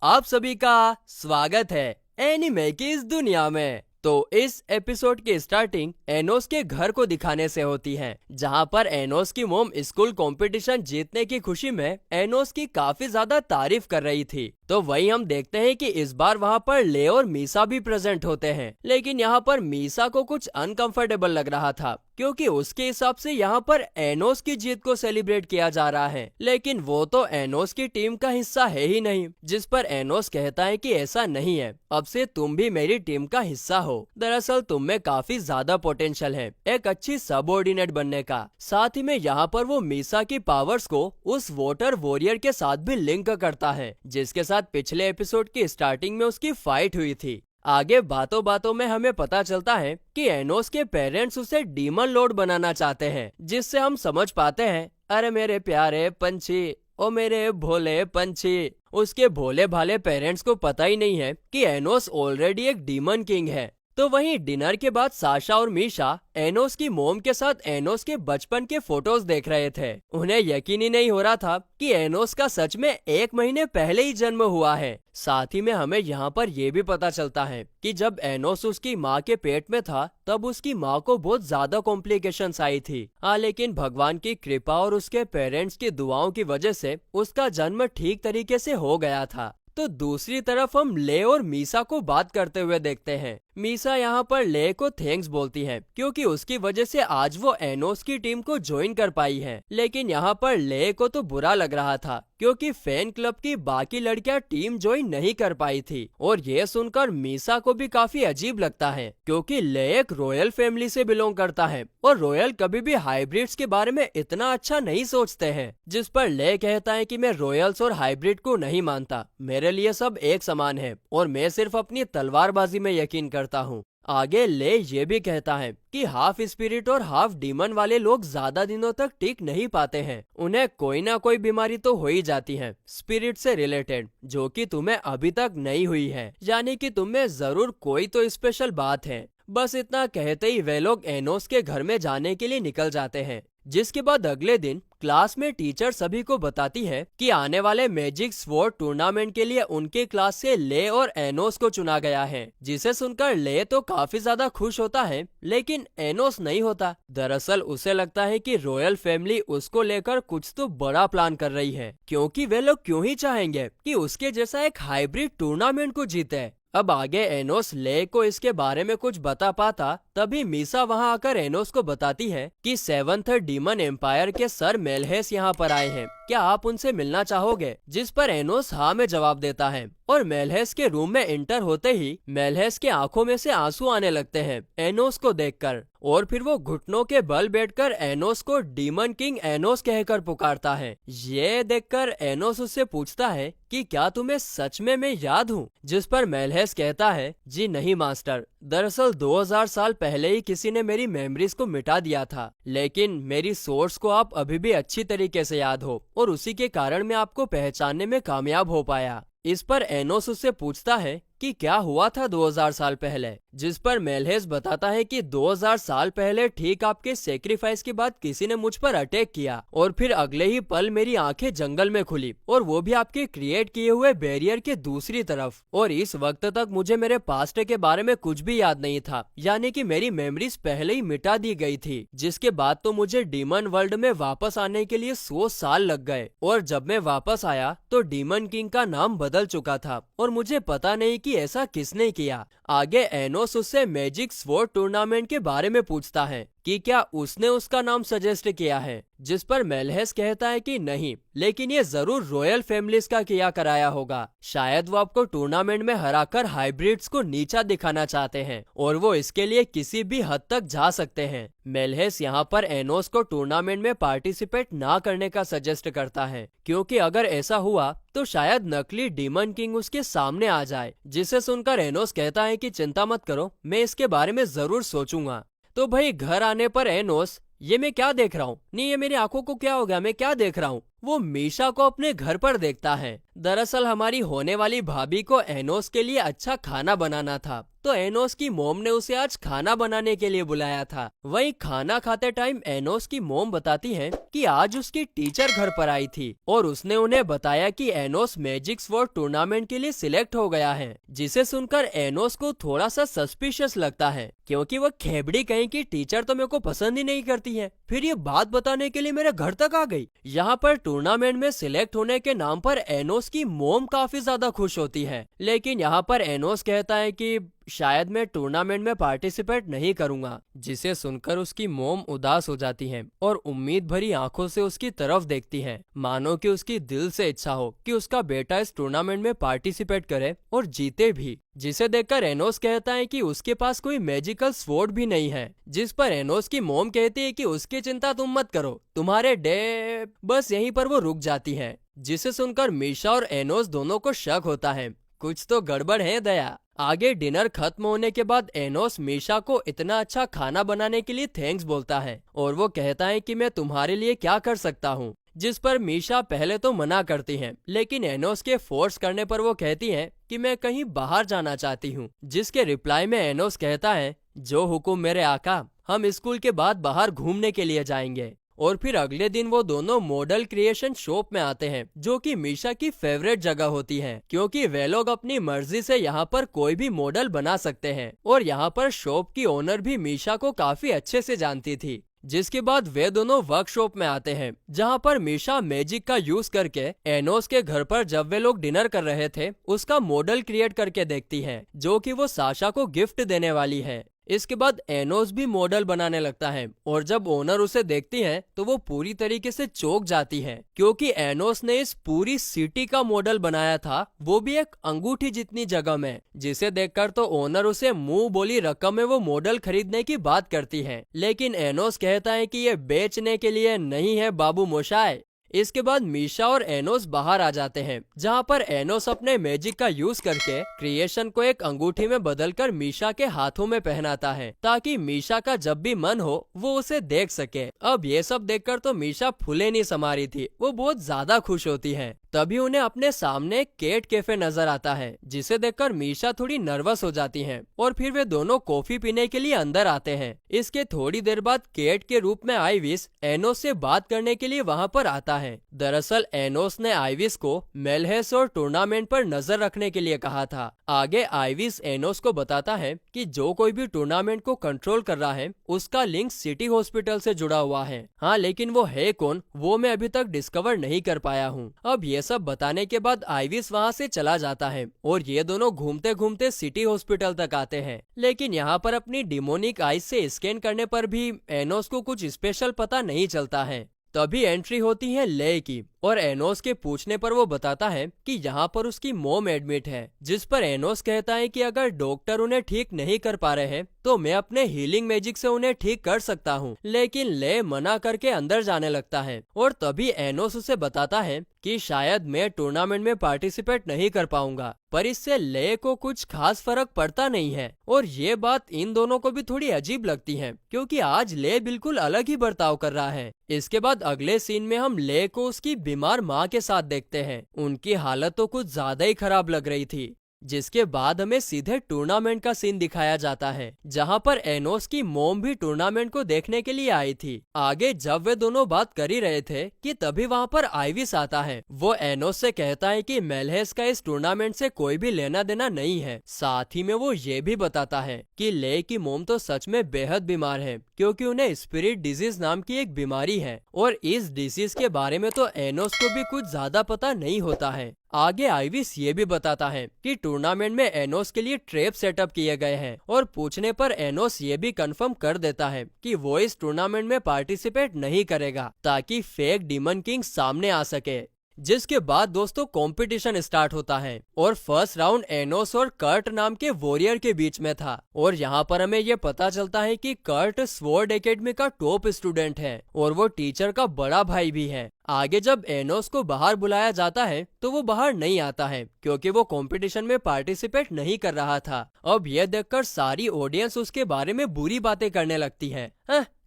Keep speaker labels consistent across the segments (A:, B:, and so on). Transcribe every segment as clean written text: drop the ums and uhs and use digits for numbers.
A: आप सभी का स्वागत है एनिमे की इस दुनिया में। तो इस एपिसोड की स्टार्टिंग एनोस के घर को दिखाने से होती है, जहां पर एनोस की मॉम स्कूल कंपटीशन जीतने की खुशी में एनोस की काफी ज्यादा तारीफ कर रही थी। तो वही हम देखते हैं कि इस बार वहां पर ले और मीसा भी प्रेजेंट होते हैं, लेकिन यहाँ पर मीसा को कुछ अनकंफर्टेबल लग रहा था क्योंकि उसके हिसाब से यहाँ पर एनोस की जीत को सेलिब्रेट किया जा रहा है, लेकिन वो तो एनोस की टीम का हिस्सा है ही नहीं। जिस पर एनोस कहता है कि ऐसा नहीं है, अब से तुम भी मेरी टीम का हिस्सा हो। दरअसल तुम में काफी ज्यादा पोटेंशियल है एक अच्छी सबऑर्डिनेट बनने का। साथ ही में यहाँ पर वो मीसा की पावर्स को उस वॉटर वॉरियर के साथ भी लिंक करता है, जिसके साथ पिछले एपिसोड की स्टार्टिंग में उसकी फाइट हुई थी। आगे बातों बातों में हमें पता चलता है कि एनोस के पेरेंट्स उसे डीमन लॉर्ड बनाना चाहते हैं, जिससे हम समझ पाते हैं, अरे मेरे प्यारे पंछी, ओ मेरे भोले पंछी। उसके भोले भाले पेरेंट्स को पता ही नहीं है कि एनोस ऑलरेडी एक डीमन किंग है। तो वहीं डिनर के बाद साशा और मीशा एनोस की मोम के साथ एनोस के बचपन के फोटोज देख रहे थे। उन्हें यकीन ही नहीं हो रहा था कि एनोस का सच में 1 महीने पहले ही जन्म हुआ है। साथ ही में हमें यहाँ पर यह भी पता चलता है कि जब एनोस उसकी माँ के पेट में था तब उसकी माँ को बहुत ज्यादा कॉम्प्लिकेशंस आई थी। लेकिन भगवान की कृपा और उसके पेरेंट्स की दुआओं की वजह से उसका जन्म ठीक तरीके से हो गया था। तो दूसरी तरफ हम ले और मीसा को बात करते हुए देखते हैं। मीसा यहाँ पर ले को थैंक्स बोलती है क्योंकि उसकी वजह से आज वो एनोस की टीम को ज्वाइन कर पाई है, लेकिन यहाँ पर ले को तो बुरा लग रहा था क्योंकि फैन क्लब की बाकी लड़कियां टीम ज्वाइन नहीं कर पाई थी। और ये सुनकर मीसा को भी काफी अजीब लगता है क्योंकि ले एक रॉयल फैमिली से बिलोंग करता है और रॉयल कभी भी हाइब्रिड्स के बारे में इतना अच्छा नहीं सोचते हैं। जिस पर ले कहता है कि मैं रॉयल्स और हाइब्रिड को नहीं मानता, मेरे लिए सब एक समान है और मैं सिर्फ अपनी तलवारबाजी में यकीन करता हूँ। आगे ले ये भी कहता है कि हाफ स्पिरिट और हाफ डीमन वाले लोग ज्यादा दिनों तक टिक नहीं पाते हैं, उन्हें कोई ना कोई बीमारी तो हो ही जाती है स्पिरिट से रिलेटेड, जो कि तुम्हें अभी तक नहीं हुई है, यानी कि तुम्हें जरूर कोई तो स्पेशल बात है। बस इतना कहते ही वे लोग एनोस के घर में जाने के लिए निकल जाते हैं। जिसके बाद अगले दिन क्लास में टीचर सभी को बताती है कि आने वाले मैजिक स्वॉर्ड टूर्नामेंट के लिए उनके क्लास से ले और एनोस को चुना गया है। जिसे सुनकर ले तो काफी ज्यादा खुश होता है, लेकिन एनोस नहीं होता। दरअसल उसे लगता है कि रॉयल फैमिली उसको लेकर कुछ तो बड़ा प्लान कर रही है, क्योंकि वे लोग क्यों ही चाहेंगे कि उसके जैसा एक हाइब्रिड टूर्नामेंट को जीते। अब आगे एनोस ले को इसके बारे में कुछ बता पाता, तभी मीसा वहां आकर एनोस को बताती है कि 7th डीमन एम्पायर के सर मेलहेस यहाँ पर आए हैं, क्या आप उनसे मिलना चाहोगे? जिस पर एनोस हाँ में जवाब देता है और मेलहेस के रूम में एंटर होते ही मेलहेस के आंखों में से आंसू आने लगते हैं एनोस को देखकर, और फिर वो घुटनों के बल बैठकर एनोस को डीमन किंग एनोस कहकर पुकारता है। ये देखकर एनोस उससे पूछता है कि क्या तुम्हें सच में मैं याद हूँ? जिस पर मेलहेस कहता है, जी नहीं मास्टर, दरअसल 2000 साल पहले ही किसी ने मेरी मेमोरीज को मिटा दिया था, लेकिन मेरी सोर्स को आप अभी भी अच्छी तरीके से याद हो और उसी के कारण मैं आपको पहचानने में कामयाब हो पाया। इस पर एनोस उससे पूछता है कि क्या हुआ था 2000 साल पहले, जिस पर मेलहेस बताता है कि 2000 साल पहले ठीक आपके सेक्रीफाइस के बाद किसी ने मुझ पर अटैक किया और फिर अगले ही पल मेरी आंखें जंगल में खुली, और वो भी आपके क्रिएट किए हुए बैरियर के दूसरी तरफ। और इस वक्त तक मुझे मेरे पास्ट के बारे में कुछ भी याद नहीं था, यानी कि मेरी मेमोरीज पहले ही मिटा दी गई थी। जिसके बाद तो मुझे डीमन वर्ल्ड में वापस आने के लिए 100 साल लग गए, और जब मैं वापस आया तो डीमन किंग का नाम बदल चुका था और मुझे पता नहीं कि ऐसा किसने किया। आगे एनोस उससे मैजिक स्वॉर्ड टूर्नामेंट के बारे में पूछता है कि क्या उसने उसका नाम सजेस्ट किया है, जिस पर मेलहेस कहता है कि नहीं, लेकिन ये जरूर रॉयल फैमिलीज का किया कराया होगा। शायद वो आपको टूर्नामेंट में हराकर हाइब्रिड्स को नीचा दिखाना चाहते हैं और वो इसके लिए किसी भी हद तक जा सकते हैं। मेलहेस यहाँ पर एनोस को टूर्नामेंट में पार्टिसिपेट ना करने का सजेस्ट करता है, क्योंकि अगर ऐसा हुआ तो शायद नकली डीमन किंग उसके सामने आ जाए। जिसे सुनकर एनोस कहता है कि चिंता मत करो, मैं इसके बारे में जरूर सोचूंगा। तो भाई घर आने पर एनोस, ये मैं क्या देख रहा हूँ, नहीं ये मेरी आंखों को क्या हो गया, मैं क्या देख रहा हूँ, वो मीशा को अपने घर पर देखता है। दरअसल हमारी होने वाली भाभी को एनोस के लिए अच्छा खाना बनाना था, तो एनोस की मोम ने उसे आज खाना बनाने के लिए बुलाया था। वहीं खाना खाते टाइम एनोस की मोम बताती है कि आज उसकी टीचर घर पर आई थी और उसने उन्हें बताया कि एनोस मैजिक स्वॉर्ड टूर्नामेंट के लिए सिलेक्ट हो गया है, जिसे सुनकर एनोस को थोड़ा सा सस्पिशियस लगता है, क्योंकि वह खेबड़ी कहीं की टीचर तो मेरे को पसंद ही नहीं करती है, फिर ये बात बताने के लिए मेरे घर तक आ गई। यहाँ पर टूर्नामेंट में सिलेक्ट होने के नाम पर एनोस की मोम काफी ज्यादा खुश होती है, लेकिन यहाँ पर एनोस कहता है कि शायद मैं टूर्नामेंट में पार्टिसिपेट नहीं करूंगा, जिसे सुनकर उसकी मोम उदास हो जाती है और उम्मीद भरी आंखों से उसकी तरफ देखती है, मानो कि उसकी दिल से इच्छा हो कि उसका बेटा इस टूर्नामेंट में पार्टिसिपेट करे और जीते भी। जिसे देखकर एनोस कहता है कि उसके पास कोई मैजिकल स्वॉर्ड भी नहीं है, जिस पर एनोस की मोम कहती है कि उसकी चिंता तुम मत करो, तुम्हारे डे बस यहीं पर वो रुक जाती है। जिसे सुनकर मीशा और एनोस दोनों को शक होता है, कुछ तो गड़बड़ है दया। आगे डिनर खत्म होने के बाद एनोस मीशा को इतना अच्छा खाना बनाने के लिए थैंक्स बोलता है और वो कहता है कि मैं तुम्हारे लिए क्या कर सकता हूँ, जिस पर मीशा पहले तो मना करती है, लेकिन एनोस के फोर्स करने पर वो कहती है कि मैं कहीं बाहर जाना चाहती हूँ, जिसके रिप्लाई में एनोस कहता है जो हुकुम मेरे आका, हम स्कूल के बाद बाहर घूमने के लिए जाएंगे। और फिर अगले दिन वो दोनों मॉडल क्रिएशन शॉप में आते हैं, जो कि मीशा की फेवरेट जगह होती है, क्योंकि वे लोग अपनी मर्जी से यहाँ पर कोई भी मॉडल बना सकते हैं। और यहाँ पर शॉप की ओनर भी मीशा को काफी अच्छे से जानती थी। जिसके बाद वे दोनों वर्कशॉप में आते हैं, जहाँ पर मीशा मैजिक का यूज करके एनोस के घर पर जब वे लोग डिनर कर रहे थे उसका मॉडल क्रिएट करके देखती है, जो कि वो साशा को गिफ्ट देने वाली है। इसके बाद एनोस भी मॉडल बनाने लगता है और जब ओनर उसे देखती है तो वो पूरी तरीके से चौंक जाती है, क्योंकि एनोस ने इस पूरी सिटी का मॉडल बनाया था, वो भी एक अंगूठी जितनी जगह में। जिसे देखकर तो ओनर उसे मुंह बोली रकम में वो मॉडल खरीदने की बात करती है, लेकिन एनोस कहता है कि ये बेचने के लिए नहीं है बाबू मोशाय। इसके बाद मीशा और एनोस बाहर आ जाते हैं, जहाँ पर एनोस अपने मैजिक का यूज करके क्रिएशन को एक अंगूठी में बदलकर मीशा के हाथों में पहनाता है, ताकि मीशा का जब भी मन हो वो उसे देख सके। अब ये सब देखकर तो मीशा फूले नहीं समा रही थी, वो बहुत ज्यादा खुश होती है। तभी उन्हें अपने सामने केट कैफे नजर आता है, जिसे देखकर मीशा थोड़ी नर्वस हो जाती हैं और फिर वे दोनों कॉफी पीने के लिए अंदर आते हैं। इसके थोड़ी देर बाद केट के रूप में आइविस एनोस से बात करने के लिए वहां पर आता है। दरअसल एनोस ने आइविस को मेलहेस और टूर्नामेंट पर नजर रखने के लिए कहा था। आगे आइविस एनोस को बताता है कि जो कोई भी टूर्नामेंट को कंट्रोल कर रहा है उसका लिंक सिटी हॉस्पिटल से जुड़ा हुआ है। हाँ, लेकिन वो है कौन वो मैं अभी तक डिस्कवर नहीं कर पाया हूँ। अब ये सब बताने के बाद आइविस वहाँ से चला जाता है और ये दोनों घूमते घूमते सिटी हॉस्पिटल तक आते हैं, लेकिन यहाँ पर अपनी डिमोनिक आइज से स्कैन करने पर भी एनोस को कुछ स्पेशल पता नहीं चलता है। तभी एंट्री होती है ले की और एनोस के पूछने पर वो बताता है कि यहाँ पर उसकी मोम एडमिट है, जिस पर एनोस कहता है कि अगर डॉक्टर उन्हें ठीक नहीं कर पा रहे हैं तो मैं अपने हीलिंग मैजिक से उन्हें ठीक कर सकता हूँ। लेकिन ले मना करके अंदर जाने लगता है और तभी एनोस उसे बताता है कि शायद मैं टूर्नामेंट में पार्टिसिपेट नहीं कर पाऊंगा, पर इससे ले को कुछ खास फर्क पड़ता नहीं है। और ये बात इन दोनों को भी थोड़ी अजीब लगती है, क्योंकि आज ले बिल्कुल अलग ही बर्ताव कर रहा है। इसके बाद अगले सीन में हम ले को उसकी बीमार माँ के साथ देखते हैं। उनकी हालत तो कुछ ज्यादा ही खराब लग रही थी। जिसके बाद हमें सीधे टूर्नामेंट का सीन दिखाया जाता है, जहां पर एनोस की मोम भी टूर्नामेंट को देखने के लिए आई थी। आगे जब वे दोनों बात कर ही रहे थे कि तभी वहां पर आइविस आता है। वो एनोस से कहता है कि मेलहेस का इस टूर्नामेंट से कोई भी लेना देना नहीं है। साथ ही में वो ये भी बताता है कि ले की मोम तो सच में बेहद बीमार है, क्योंकि उन्हें स्पिरिट डिजीज नाम की एक बीमारी है और इस डिजीज के बारे में तो एनोस को भी कुछ ज्यादा पता नहीं होता है। आगे आइविस ये भी बताता है कि टूर्नामेंट में एनोस के लिए ट्रैप सेटअप किए गए हैं और पूछने पर एनोस ये भी कंफर्म कर देता है कि वो इस टूर्नामेंट में पार्टिसिपेट नहीं करेगा, ताकि फेक डीमन किंग सामने आ सके। जिसके बाद दोस्तों कंपटीशन स्टार्ट होता है और फर्स्ट राउंड एनोस और कर्ट नाम के वॉरियर के बीच में था। और यहाँ पर हमें ये पता चलता है कि कर्ट स्वॉर्ड एकेडमी का टॉप स्टूडेंट है और वो टीचर का बड़ा भाई भी है। आगे जब एनोस को बाहर बुलाया जाता है तो वो बाहर नहीं आता है, क्योंकि वो कंपटीशन में पार्टिसिपेट नहीं कर रहा था। अब ये देखकर सारी ऑडियंस उसके बारे में बुरी बातें करने लगती है।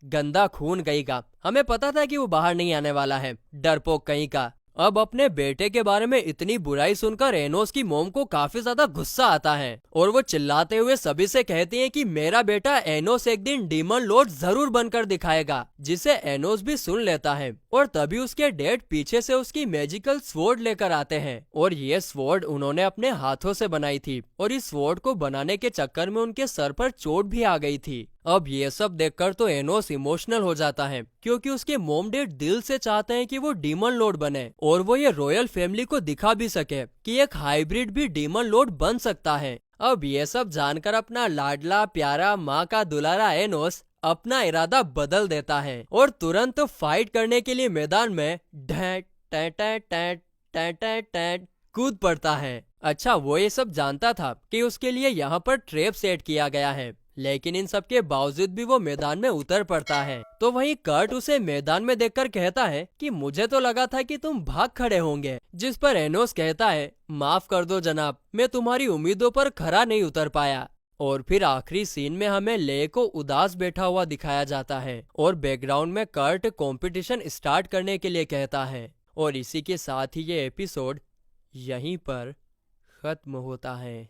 A: गंदा खून कहीं का, हमें पता था कि वो बाहर नहीं आने वाला है, डरपोक कहीं का। अब अपने बेटे के बारे में इतनी बुराई सुनकर एनोस की मॉम को काफी ज्यादा गुस्सा आता है और वो चिल्लाते हुए सभी से कहती है कि मेरा बेटा एनोस एक दिन डीमन लॉर्ड जरूर बनकर दिखाएगा, जिसे एनोस भी सुन लेता है। और तभी उसके डैड पीछे से उसकी मैजिकल स्वॉर्ड लेकर आते हैं और ये स्वॉर्ड उन्होंने अपने हाथों से बनाई थी और इस स्वॉर्ड को बनाने के चक्कर में उनके सर पर चोट भी आ गई थी। अब ये सब देखकर तो एनोस इमोशनल हो जाता है क्योंकि उसके मॉम डैड दिल से चाहते हैं कि वो डीमन लॉर्ड बने और वो ये रॉयल फैमिली को दिखा भी सके कि एक हाइब्रिड भी डीमन लॉर्ड बन सकता है। अब ये सब जानकर अपना लाडला प्यारा माँ का दुलारा एनोस अपना इरादा बदल देता है और तुरंत फाइट करने के लिए मैदान में ढैट टैट टैट टैट टैट कूद पड़ता है। अच्छा, वो ये सब जानता था कि उसके लिए यहाँ पर ट्रैप सेट किया गया है, लेकिन इन सब के बावजूद भी वो मैदान में उतर पड़ता है। तो वहीं कर्ट उसे मैदान में देखकर कहता है कि मुझे तो लगा था कि तुम भाग खड़े होंगे, जिस पर एनोस कहता है माफ कर दो जनाब, मैं तुम्हारी उम्मीदों पर खरा नहीं उतर पाया। और फिर आखिरी सीन में हमें ले को उदास बैठा हुआ दिखाया जाता है और बैकग्राउंड में कर्ट कंपटीशन स्टार्ट करने के लिए कहता है। और इसी के साथ ही ये एपिसोड यहीं पर खत्म होता है।